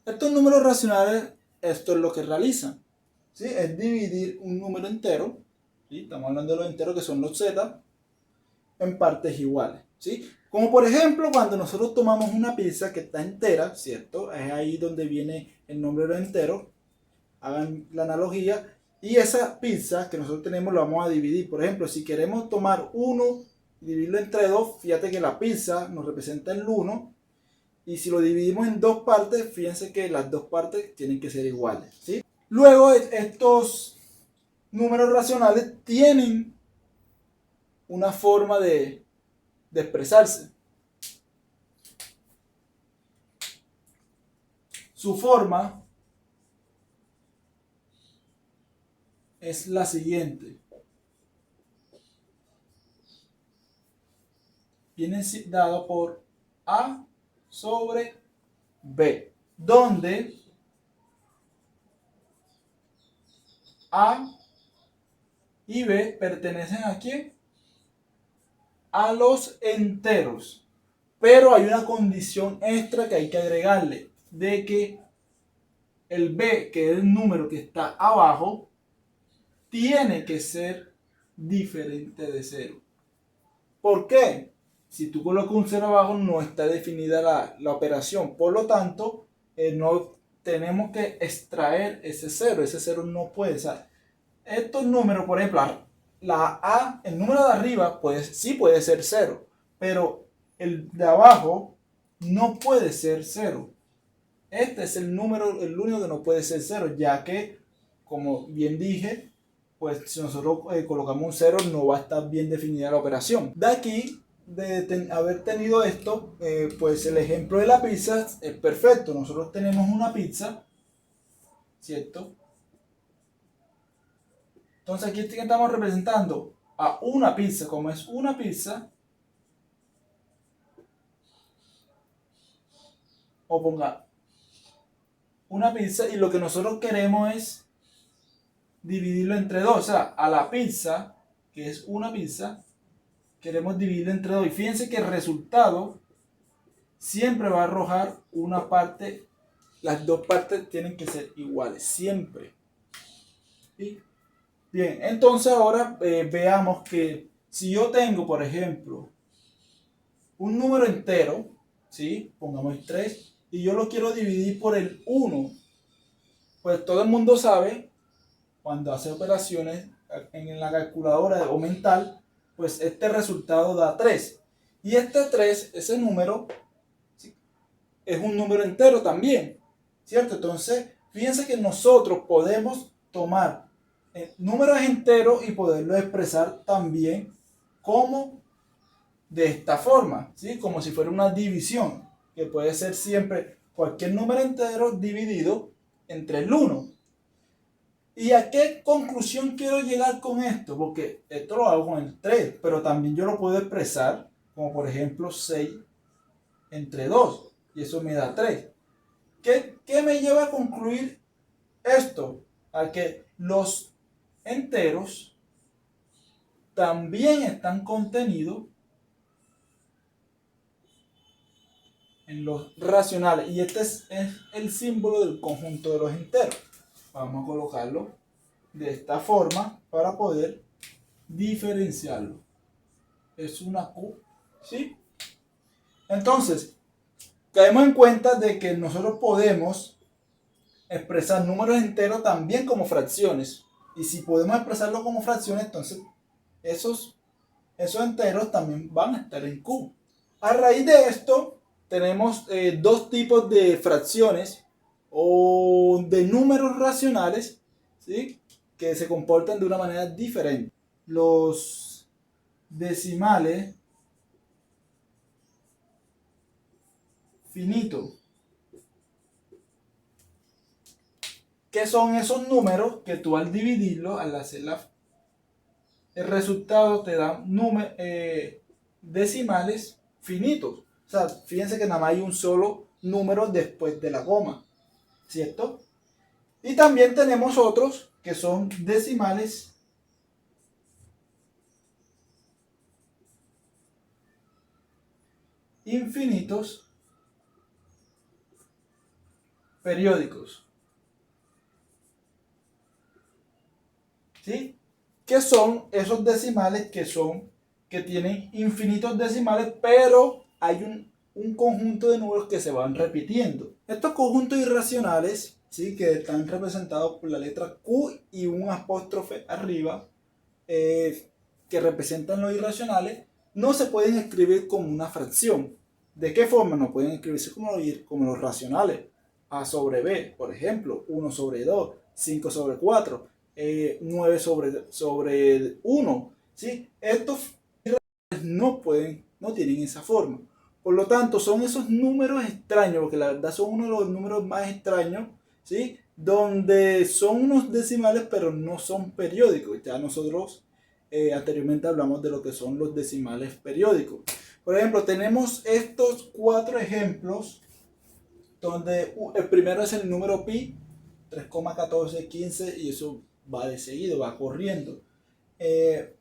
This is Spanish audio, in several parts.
Estos números racionales, esto es lo que realizan, ¿sí? Es dividir un número entero, ¿sí? Estamos hablando de los enteros que son los z, en partes iguales, ¿sí? Como por ejemplo cuando nosotros tomamos una pizza que está entera, ¿cierto? Es ahí donde viene el nombre de los enteros, hagan la analogía, y esa pizza que nosotros tenemos la vamos a dividir. Por ejemplo, si queremos tomar 1 y dividirlo entre 2, fíjate que la pizza nos representa el 1, y si lo dividimos en dos partes, fíjense que las dos partes tienen que ser iguales, ¿sí? Luego estos números racionales tienen una forma de expresarse. Su forma es la siguiente. Viene dado por A sobre B, donde A y B pertenecen a quién? A los enteros. Pero hay una condición extra que hay que agregarle, de que el B, que es el número que está abajo, tiene que ser diferente de 0. ¿Por qué? Si tú colocas un 0 abajo, no está definida la operación. Por lo tanto, no tenemos que extraer ese 0. Ese 0 no puede ser. Estos números, por ejemplo, la A, el número de arriba sí puede ser 0, pero el de abajo no puede ser 0. Este es el número, el único que no puede ser 0, ya que, como bien dije, pues si nosotros colocamos un 0 no va a estar bien definida la operación. De aquí, de haber tenido esto, pues el ejemplo de la pizza es perfecto. Nosotros tenemos una pizza, ¿cierto? Entonces aquí estamos representando a una pizza. Como es una pizza, o ponga una pizza, y lo que nosotros queremos es dividirlo entre dos. O sea, a la pizza, que es una pizza, queremos dividirlo entre dos. Y fíjense que el resultado siempre va a arrojar una parte. Las dos partes tienen que ser iguales, siempre. ¿Sí? Bien, entonces ahora veamos que si yo tengo, por ejemplo, un número entero, ¿sí? Pongamos 3, y yo lo quiero dividir por el 1, pues todo el mundo sabe, cuando hace operaciones en la calculadora o mental, pues este resultado da 3. Y este 3, ese número, ¿sí? Es un número entero también, ¿cierto? Entonces, fíjense que nosotros podemos tomar números enteros y poderlos expresar también como de esta forma, ¿sí? Como si fuera una división, que puede ser siempre cualquier número entero dividido entre el 1. ¿Y a qué conclusión quiero llegar con esto? Porque esto lo hago con el 3, pero también yo lo puedo expresar como por ejemplo 6 entre 2, y eso me da 3. ¿Qué me lleva a concluir esto? A que los enteros también están contenidos en los racionales, y este es el símbolo del conjunto de los enteros. Vamos a colocarlo de esta forma para poder diferenciarlo. Es una Q, ¿sí? Entonces, caemos en cuenta de que nosotros podemos expresar números enteros también como fracciones. Y si podemos expresarlo como fracciones, entonces esos enteros también van a estar en Q. A raíz de esto, tenemos dos tipos de fracciones o de números racionales, ¿sí? Que se comportan de una manera diferente. Los decimales finitos. ¿Qué son esos números que tú al dividirlo, al hacer el resultado te da decimales finitos? O sea, fíjense que nada más hay un solo número después de la coma, ¿cierto? Y también tenemos otros que son decimales infinitos, periódicos. ¿Sí? ¿Qué son esos decimales que tienen infinitos decimales, pero hay un conjunto de números que se van repitiendo? Estos conjuntos irracionales, ¿sí? Que están representados por la letra Q y un apóstrofe arriba, que representan los irracionales, no se pueden escribir como una fracción. ¿De qué forma? No pueden escribirse como los racionales. A sobre B, por ejemplo, 1 sobre 2, 5 sobre 4, 9 sobre 1. ¿Sí? Estos no tienen esa forma. Por lo tanto, son esos números extraños, porque la verdad son uno de los números más extraños, ¿sí? Donde son unos decimales, pero no son periódicos. Ya nosotros anteriormente hablamos de lo que son los decimales periódicos. Por ejemplo, tenemos estos 4 ejemplos, donde el primero es el número pi, 3,1415, y eso va de seguido, va corriendo.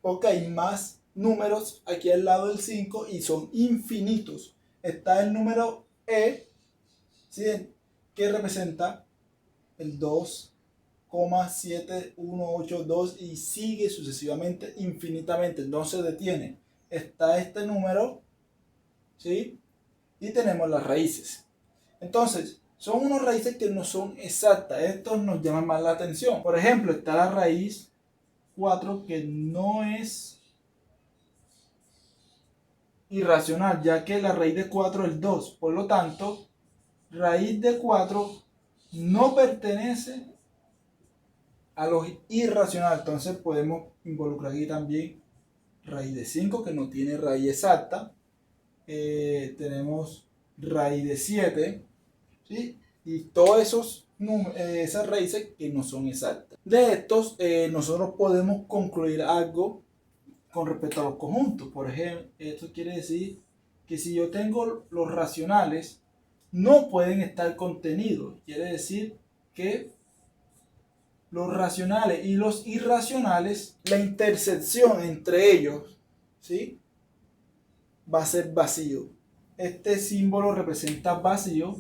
Porque hay más números aquí al lado del 5 y son infinitos. Está el número E, ¿sí? Que representa el 2,7182 y sigue sucesivamente infinitamente, no se detiene. Está este número, ¿sí? Y tenemos las raíces. Entonces, son unos raíces que no son exactas. Estos nos llaman más la atención. Por ejemplo, está la raíz 4, que no es irracional, ya que la raíz de 4 es 2. Por lo tanto, raíz de 4 no pertenece a los irracionales. Entonces podemos involucrar aquí también raíz de 5, que no tiene raíz exacta. Tenemos raíz de 7, ¿sí? Y todas esas raíces que no son exactas. De estos, nosotros podemos concluir algo con respecto a los conjuntos. Por ejemplo, esto quiere decir que si yo tengo los racionales, no pueden estar contenidos. Quiere decir que los racionales y los irracionales, la intersección entre ellos, ¿sí? Va a ser vacío. Este símbolo representa vacío,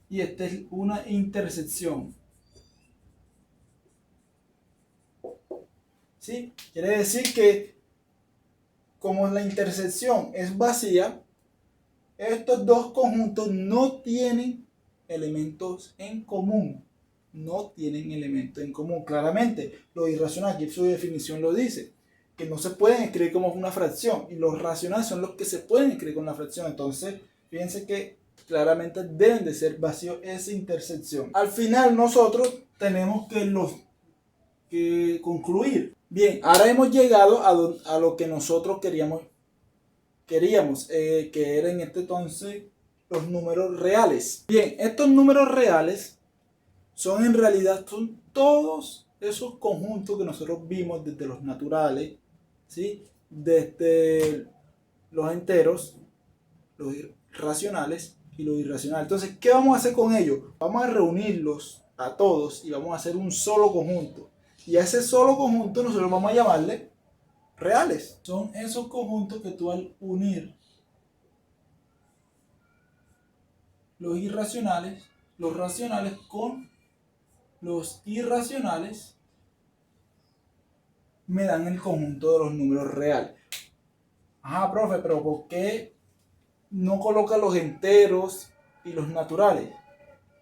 y esta es una intersección. ¿Sí? Quiere decir que como la intersección es vacía, estos dos conjuntos no tienen elementos en común. No tienen elementos en común. Claramente, lo irracional, aquí su definición lo dice, que no se pueden escribir como una fracción, y los racionales son los que se pueden escribir con una fracción. Entonces, fíjense que claramente deben de ser vacíos esa intersección. Al final, nosotros tenemos que concluir. Bien, ahora hemos llegado a lo que nosotros queríamos, que era en este entonces los números reales. Bien, estos números reales son en realidad todos esos conjuntos que nosotros vimos desde los naturales, ¿sí? Desde los enteros, los racionales y los irracionales. Entonces, ¿qué vamos a hacer con ellos? Vamos a reunirlos a todos y vamos a hacer un solo conjunto. Y a ese solo conjunto nosotros vamos a llamarle reales. Son esos conjuntos que tú, al unir los racionales con los irracionales, me dan el conjunto de los números reales. Ajá, profe, pero ¿por qué no coloca los enteros y los naturales?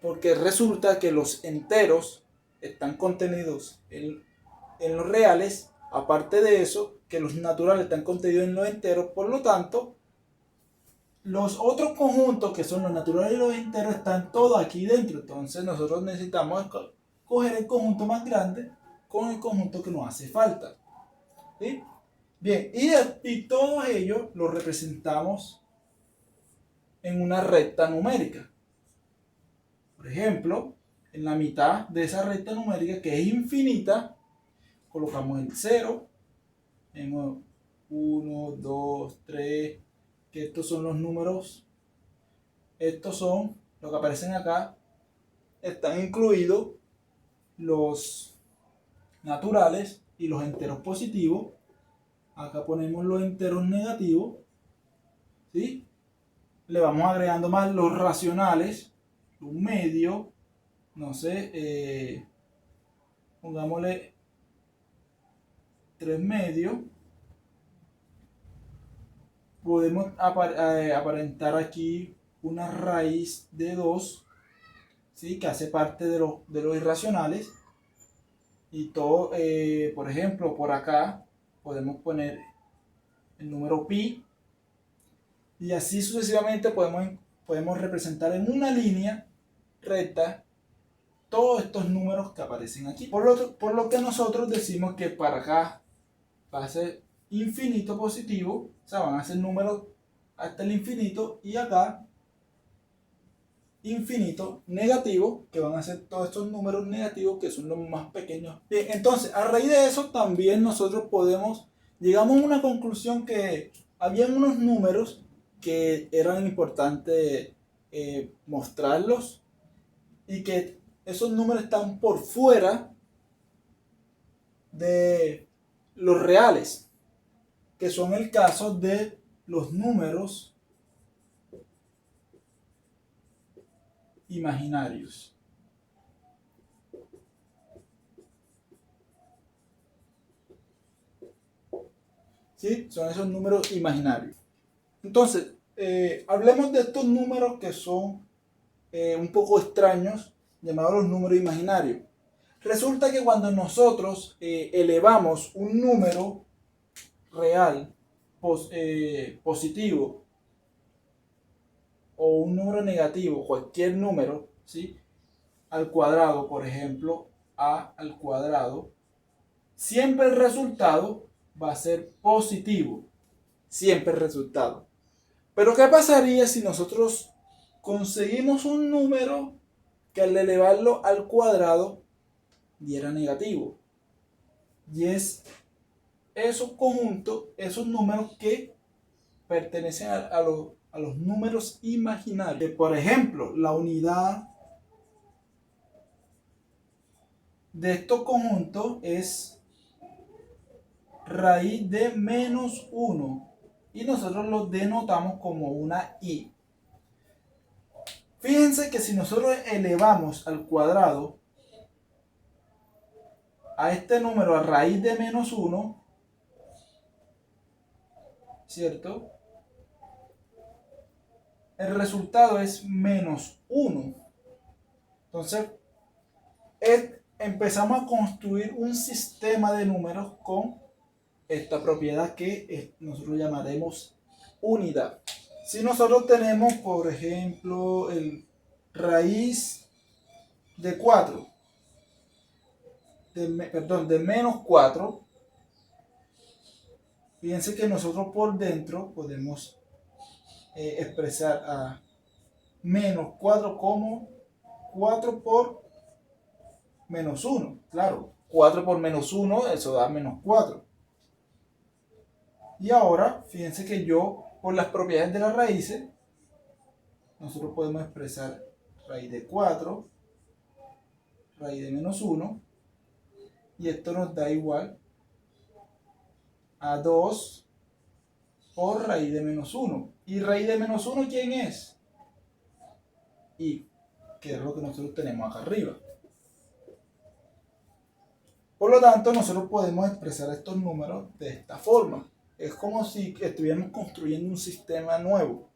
Porque resulta que los enteros están contenidos en los reales, aparte de eso, que los naturales están contenidos en los enteros. Por lo tanto, los otros conjuntos, que son los naturales y los enteros, están todos aquí dentro. Entonces nosotros necesitamos coger el conjunto más grande con el conjunto que nos hace falta. ¿Sí? Bien, y todos ellos los representamos en una recta numérica. Por ejemplo, en la mitad de esa recta numérica, que es infinita, colocamos el 0, tenemos 1, 2, 3, que estos son los números, estos son los que aparecen acá, están incluidos los naturales y los enteros positivos. Acá ponemos los enteros negativos, ¿sí? le vamos agregando más los racionales, un medio, no sé, pongámosle 3 medios. Podemos aparentar aquí una raíz de 2, ¿sí? Que hace parte de los irracionales. Y todo, por ejemplo, por acá podemos poner el número pi. Y así sucesivamente podemos representar en una línea recta todos estos números que aparecen aquí. Por lo que nosotros decimos que para acá va a ser infinito positivo, o sea, van a ser números hasta el infinito, y acá infinito negativo, que van a ser todos estos números negativos que son los más pequeños. Bien, entonces a raíz de eso también nosotros llegamos a una conclusión que habían unos números que eran importantes mostrarlos, y que esos números están por fuera de los reales, que son el caso de los números imaginarios. ¿Sí? Son esos números imaginarios. Entonces, hablemos de estos números que son un poco extraños, llamados los números imaginarios. Resulta que cuando nosotros elevamos un número real positivo o un número negativo, cualquier número, ¿sí?, al cuadrado, por ejemplo, a al cuadrado, siempre el resultado va a ser positivo. Siempre el resultado. Pero ¿qué pasaría si nosotros conseguimos un número que al elevarlo al cuadrado diera negativo? Y es esos conjuntos, esos números que pertenecen a los números imaginarios. Por ejemplo, la unidad de estos conjuntos es raíz de menos 1, y nosotros lo denotamos como una i. Fíjense que si nosotros elevamos al cuadrado a este número a raíz de menos 1, ¿cierto?, el resultado es menos 1. Entonces, empezamos a construir un sistema de números con esta propiedad que nosotros llamaremos unidad. Si nosotros tenemos, por ejemplo, el raíz de 4, de menos 4, fíjense que nosotros por dentro podemos expresar a menos 4 como 4 por menos 1. Claro, 4 por menos 1, eso da menos 4. Y ahora, fíjense que por las propiedades de las raíces, nosotros podemos expresar raíz de 4, raíz de menos 1, y esto nos da igual a 2 por raíz de menos 1. ¿Y raíz de menos 1 quién es? Y, que es lo que nosotros tenemos acá arriba. Por lo tanto, nosotros podemos expresar estos números de esta forma. Es como si estuviéramos construyendo un sistema nuevo.